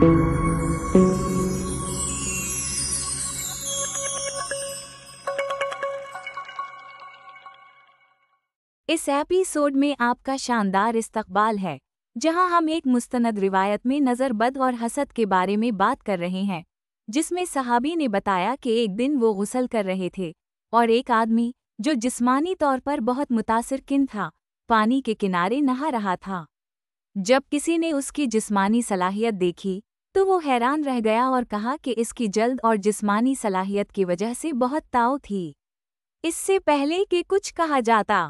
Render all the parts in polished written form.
اس episode میں آپ کا شاندار استقبال ہے، جہاں ہم ایک مستند روایت میں نظر بد اور حسد کے بارے میں بات کر رہے ہیں، جس میں صحابی نے بتایا کہ ایک دن وہ غسل کر رہے تھے اور ایک آدمی جو جسمانی طور پر بہت متاثر کن تھا، پانی کے کنارے نہا رہا تھا۔ جب کسی نے اس کی جسمانی صلاحیت دیکھی تو وہ حیران رہ گیا اور کہا کہ اس کی جلد اور جسمانی صلاحیت کی وجہ سے بہت طاقت تھی۔ اس سے پہلے کہ کچھ کہا جاتا،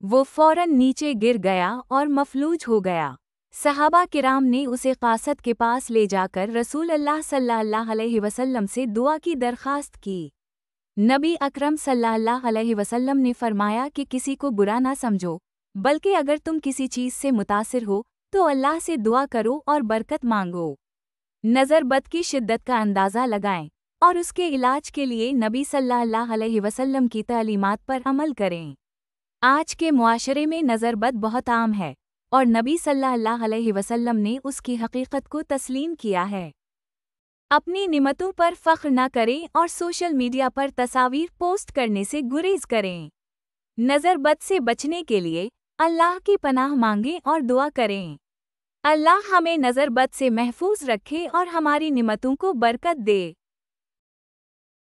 وہ فوراً نیچے گر گیا اور مفلوج ہو گیا۔ صحابہ کرام نے اسے قاصد کے پاس لے جا کر رسول اللہ صلی اللہ علیہ وسلم سے دعا کی درخواست کی۔ نبی اکرم صلی اللہ علیہ وسلم نے فرمایا کہ کسی کو برا نہ سمجھو، بلکہ اگر تم کسی چیز سے متاثر ہو تو اللہ سے دعا کرو اور برکت مانگو۔ نظر بد کی شدت کا اندازہ لگائیں اور اس کے علاج کے لیے نبی صلی اللہ علیہ وسلم کی تعلیمات پر عمل کریں۔ آج کے معاشرے میں نظر بد بہت عام ہے اور نبی صلی اللہ علیہ وسلم نے اس کی حقیقت کو تسلیم کیا ہے۔ اپنی نعمتوں پر فخر نہ کریں اور سوشل میڈیا پر تصاویر پوسٹ کرنے سے گریز کریں۔ نظر بد سے بچنے کے لیے اللہ کی پناہ مانگیں اور دعا کریں۔ اللہ ہمیں نظر بد سے محفوظ رکھے اور ہماری نعمتوں کو برکت دے۔